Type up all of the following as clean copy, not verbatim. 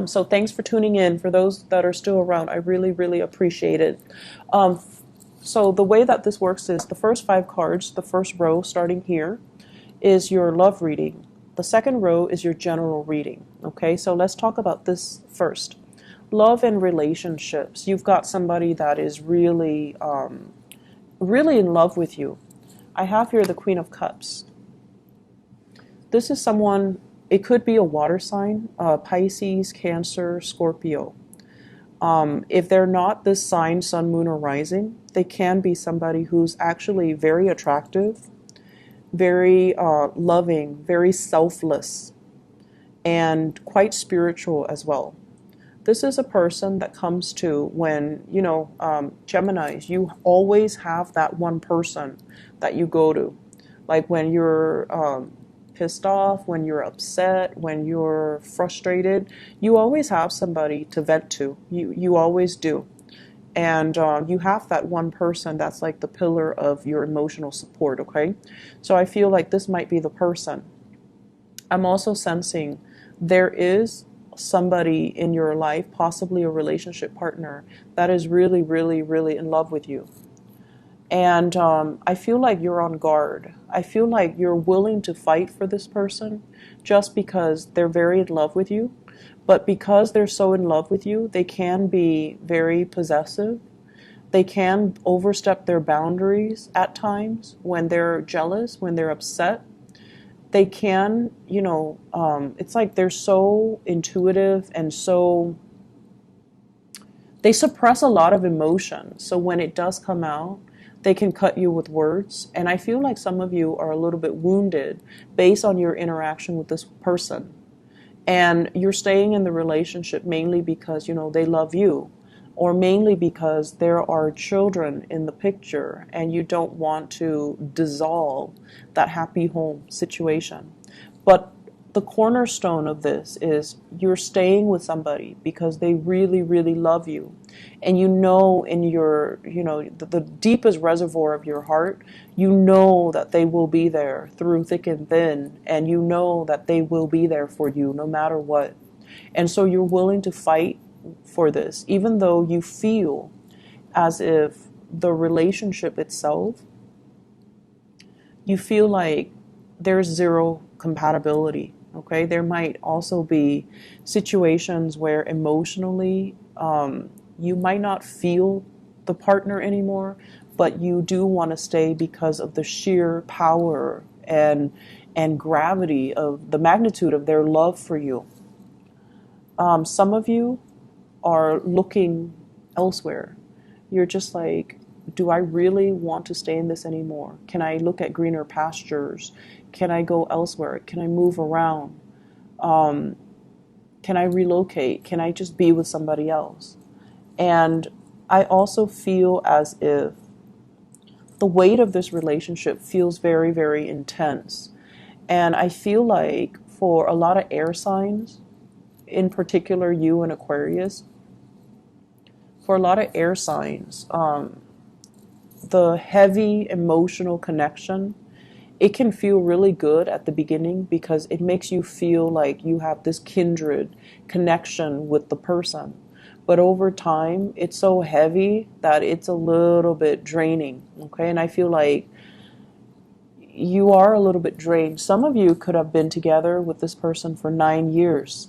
So thanks for tuning in. For those that are still around, I really, really appreciate it. Um, so the way that this works is the first 5 cards, the first row starting here, is your love reading. The second row is your general reading. Okay, so let's talk about this first. Love and relationships. You've got somebody that is really, really in love with you. I have here the Queen of Cups. This is someone, it could be a water sign, Pisces, Cancer, Scorpio. If they're not this sign, sun, moon, or rising, they can be somebody who's actually very attractive, very loving, very selfless, and quite spiritual as well. This is a person that comes to when, Geminis, you always have that one person that you go to. Like when you're pissed off, when you're upset, when you're frustrated, you always have somebody to vent to. You always do. And you have that one person that's like the pillar of your emotional support, okay? So I feel like this might be the person. I'm also sensing there is somebody in your life, possibly a relationship partner, that is really, really, really in love with you. And I feel like you're on guard. I feel like you're willing to fight for this person just because they're very in love with you. But because they're so in love with you, they can be very possessive. They can overstep their boundaries at times when they're jealous, when they're upset. They can, it's like they're so intuitive and so, they suppress a lot of emotion. So when it does come out, they can cut you with words. And I feel like some of you are a little bit wounded based on your interaction with this person. And you're staying in the relationship mainly because, they love you, or mainly because there are children in the picture and you don't want to dissolve that happy home situation. But the cornerstone of this is you're staying with somebody because they really, really love you. And in your, the deepest reservoir of your heart, that they will be there through thick and thin. And that they will be there for you no matter what. And so you're willing to fight for this, even though you feel as if the relationship itself, you feel like there's zero compatibility. Okay, there might also be situations where emotionally you might not feel the partner anymore, but you do want to stay because of the sheer power and gravity of the magnitude of their love for you. Some of you are looking elsewhere. You're just like, do I really want to stay in this anymore? Can I look at greener pastures? Can I go elsewhere? Can I move around? Can I relocate? Can I just be with somebody else? And I also feel as if the weight of this relationship feels very, very intense. And I feel like for a lot of air signs, in particular you and Aquarius, for a lot of air signs, the heavy emotional connection, it can feel really good at the beginning because it makes you feel like you have this kindred connection with the person. But over time, it's so heavy that it's a little bit draining, okay? And I feel like you are a little bit drained. Some of you could have been together with this person for 9 years.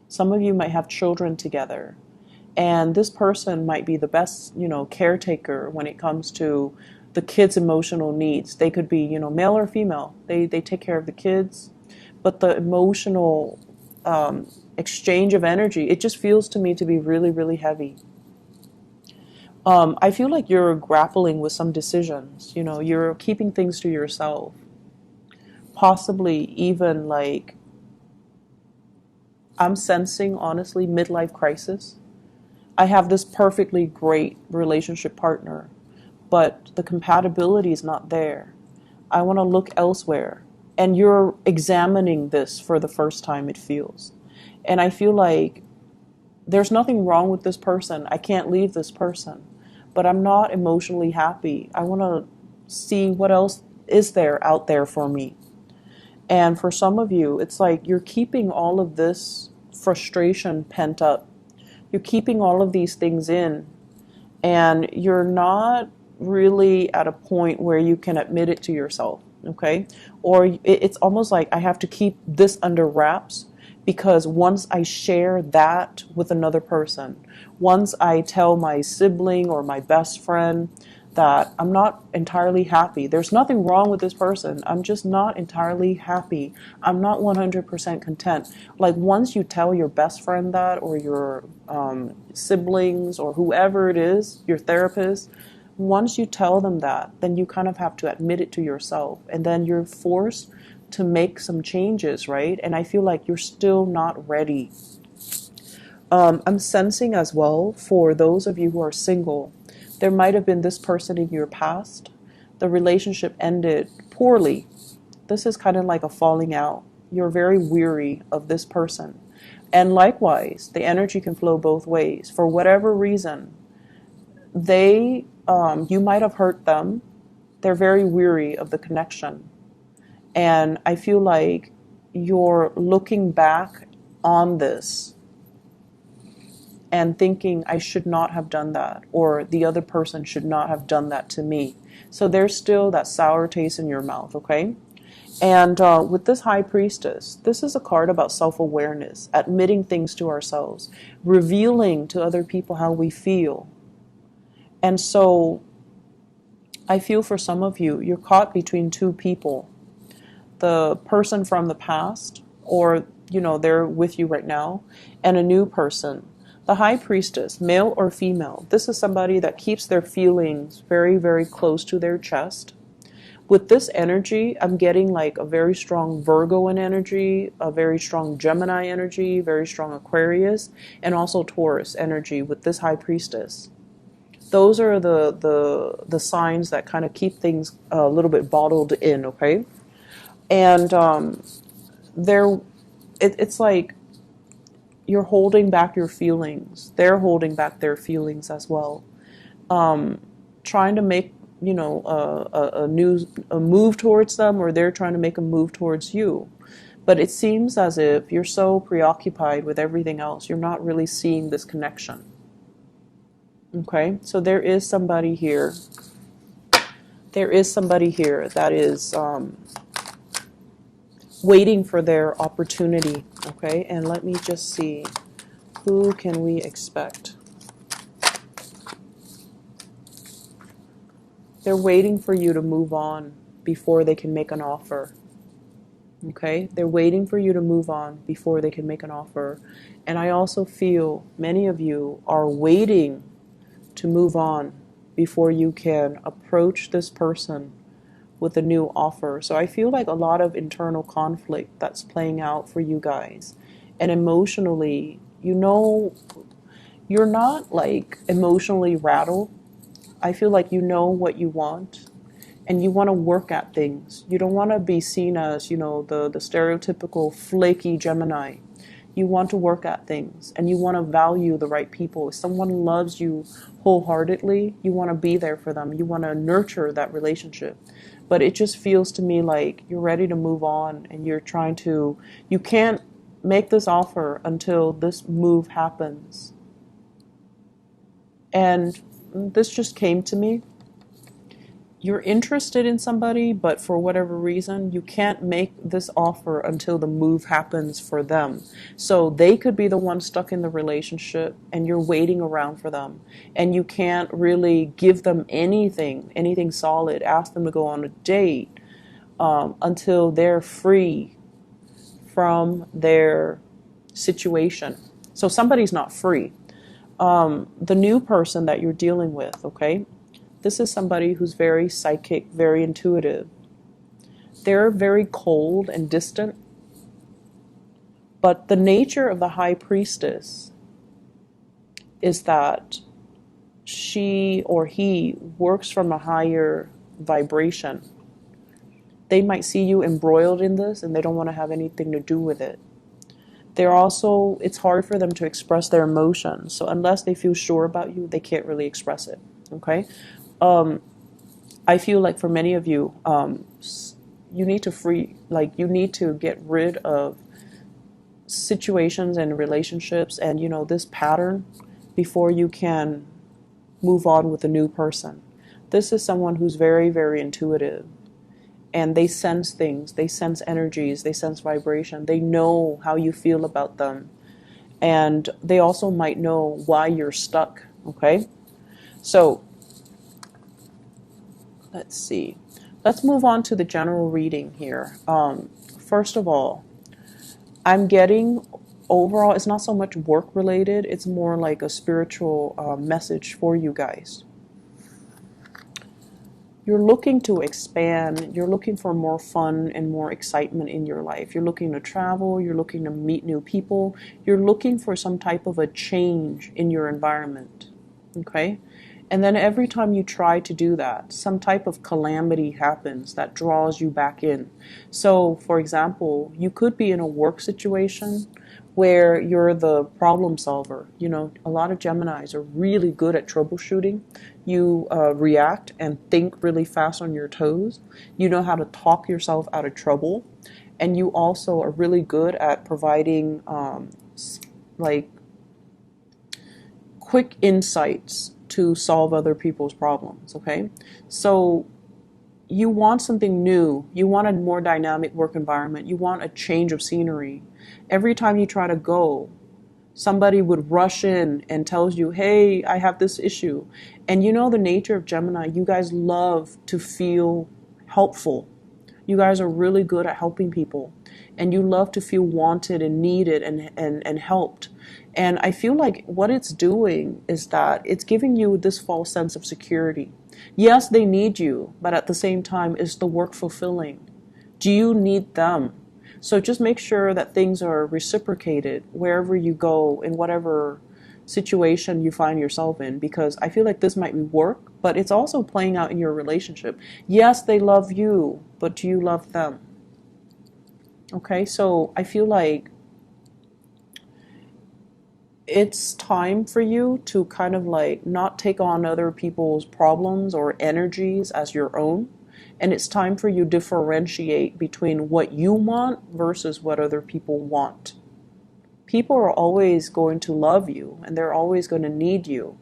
Some of you might have children together. And this person might be the best, caretaker when it comes to the kids' emotional needs. They could be, male or female. They take care of the kids. But the emotional exchange of energy, it just feels to me to be really, really heavy. I feel like you're grappling with some decisions. You're keeping things to yourself. Possibly even like, I'm sensing, honestly, midlife crisis. I have this perfectly great relationship partner, but the compatibility is not there. I want to look elsewhere. And you're examining this for the first time, it feels. And I feel like there's nothing wrong with this person. I can't leave this person. But I'm not emotionally happy. I want to see what else is there out there for me. And for some of you, it's like you're keeping all of this frustration pent up. You're keeping all of these things in, and you're not really at a point where you can admit it to yourself, okay? Or it's almost like I have to keep this under wraps, because once I share that with another person, once I tell my sibling or my best friend that I'm not entirely happy, there's nothing wrong with this person, I'm just not entirely happy, I'm not 100% content. Like once you tell your best friend that, or your siblings, or whoever it is, your therapist, once you tell them that, then you kind of have to admit it to yourself, and then you're forced to make some changes, right? And I feel like you're still not ready. I'm sensing as well, for those of you who are single, there might have been this person in your past. The relationship ended poorly. This is kind of like a falling out. You're very weary of this person. And likewise, the energy can flow both ways. For whatever reason, you might have hurt them. They're very weary of the connection. And I feel like you're looking back on this and thinking, I should not have done that, or the other person should not have done that to me. So there's still that sour taste in your mouth, okay? And with this High Priestess, this is a card about self-awareness, admitting things to ourselves, revealing to other people how we feel. And so I feel for some of you, you're caught between two people. The person from the past, or, they're with you right now, and a new person. The High Priestess, male or female, this is somebody that keeps their feelings very, very close to their chest. With this energy, I'm getting like a very strong Virgo energy, a very strong Gemini energy, very strong Aquarius, and also Taurus energy with this High Priestess. Those are the signs that kind of keep things a little bit bottled in, okay? And it's like you're holding back your feelings. They're holding back their feelings as well. Trying to make, a move towards them, or they're trying to make a move towards you. But it seems as if you're so preoccupied with everything else, you're not really seeing this connection. Okay, so there is somebody here. There is somebody here that is waiting for their opportunity. Okay, and let me just see, who can we expect? They're waiting for you to move on before they can make an offer. Okay, they're waiting for you to move on before they can make an offer. And I also feel many of you are waiting to move on before you can approach this person with a new offer. So I feel like a lot of internal conflict that's playing out for you guys. And emotionally, you're not like emotionally rattled. I feel like you know what you want, and you want to work at things. You don't want to be seen as, the stereotypical flaky Gemini. You want to work at things, and you want to value the right people. If someone loves you wholeheartedly, you want to be there for them. You want to nurture that relationship. But it just feels to me like you're ready to move on, and you can't make this offer until this move happens. And this just came to me. You're interested in somebody, but for whatever reason, you can't make this offer until the move happens for them. So they could be the one stuck in the relationship, and you're waiting around for them. And you can't really give them anything solid, ask them to go on a date until they're free from their situation. So somebody's not free. The new person that you're dealing with, okay? This is somebody who's very psychic, very intuitive. They're very cold and distant. But the nature of the High Priestess is that she or he works from a higher vibration. They might see you embroiled in this, and they don't want to have anything to do with it. It's hard for them to express their emotions. So unless they feel sure about you, they can't really express it. Okay? I feel like for many of you, you need to get rid of situations and relationships and, you know, this pattern before you can move on with a new person. This is someone who's very, very intuitive, and they sense things, they sense energies, they sense vibration, they know how you feel about them, and they also might know why you're stuck, okay? So, let's see. Let's move on to the general reading here. First of all, I'm getting overall, it's not so much work related, it's more like a spiritual message for you guys. You're looking to expand, you're looking for more fun and more excitement in your life. You're looking to travel, you're looking to meet new people, you're looking for some type of a change in your environment, okay? And then every time you try to do that, some type of calamity happens that draws you back in. So, for example, you could be in a work situation where you're the problem solver. You know, a lot of Geminis are really good at troubleshooting. You react and think really fast on your toes. You know how to talk yourself out of trouble. And you also are really good at providing like quick insights to solve other people's problems, okay? So you want something new. You want a more dynamic work environment. You want a change of scenery. Every time you try to go, somebody would rush in and tells you, hey, I have this issue. And you know the nature of Gemini, you guys love to feel helpful. You guys are really good at helping people. And you love to feel wanted and needed and helped. And I feel like what it's doing is that it's giving you this false sense of security. Yes, they need you, but at the same time, is the work fulfilling? Do you need them? So just make sure that things are reciprocated wherever you go, in whatever situation you find yourself in, because I feel like this might be work, but it's also playing out in your relationship. Yes, they love you, but do you love them? Okay, so I feel like it's time for you to kind of like not take on other people's problems or energies as your own. And it's time for you to differentiate between what you want versus what other people want. People are always going to love you and they're always going to need you.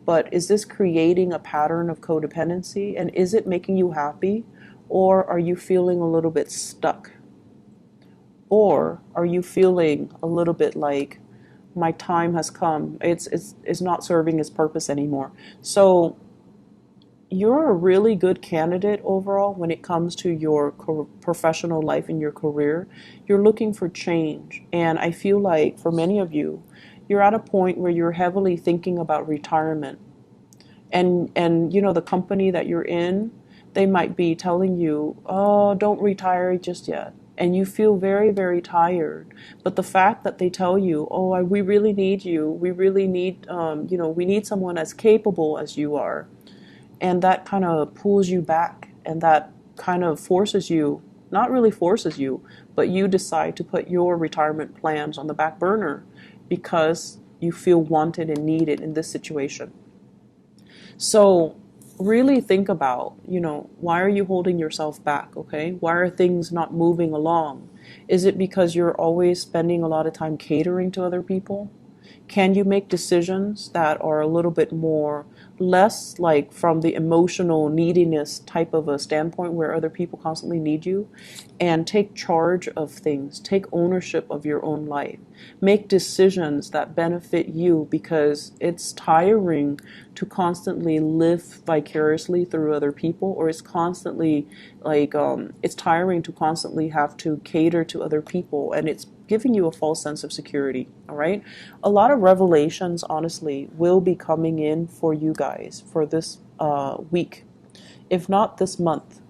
But is this creating a pattern of codependency? And is it making you happy? Or are you feeling a little bit stuck? Or are you feeling a little bit like, my time has come, it's not serving its purpose anymore? So you're a really good candidate overall when it comes to your professional life and your career. You're looking for change. And I feel like for many of you, you're at a point where you're heavily thinking about retirement. And you know, the company that you're in, they might be telling you, oh, don't retire just yet. And you feel very, very tired. But the fact that they tell you, oh, we really need you, we really need, you know, we need someone as capable as you are. And that kind of pulls you back, and that kind of forces you, not really forces you, but you decide to put your retirement plans on the back burner because you feel wanted and needed in this situation. So really think about, you know, why are you holding yourself back, okay? Why are things not moving along? Is it because you're always spending a lot of time catering to other people? Can you make decisions that are a little bit more, less like from the emotional neediness type of a standpoint where other people constantly need you, and take charge of things, take ownership of your own life, make decisions that benefit you, because it's tiring to constantly live vicariously through other people, or it's constantly like it's tiring to constantly have to cater to other people, and it's giving you a false sense of security. All right, a lot of revelations honestly will be coming in for you guys for this week, if not this month.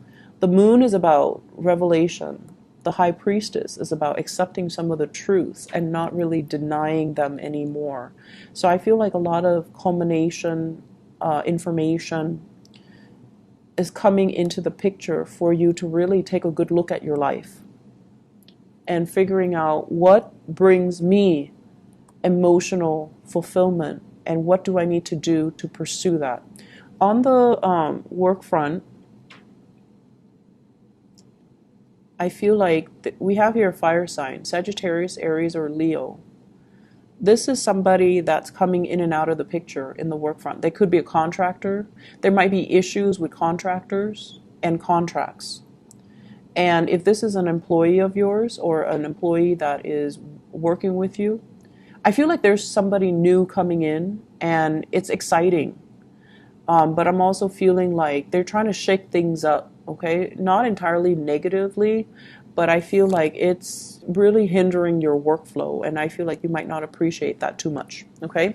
The moon is about revelation. The high priestess is about accepting some of the truths and not really denying them anymore. So I feel like a lot of culmination information is coming into the picture for you to really take a good look at your life and figuring out what brings me emotional fulfillment and what do I need to do to pursue that. On the work front, I feel like we have here fire sign, Sagittarius, Aries, or Leo. This is somebody that's coming in and out of the picture in the work front. They could be a contractor. There might be issues with contractors and contracts. And if this is an employee of yours or an employee that is working with you, I feel like there's somebody new coming in and it's exciting. But I'm also feeling like they're trying to shake things up, okay? Not entirely negatively, but I feel like it's really hindering your workflow, and I feel like you might not appreciate that too much, okay?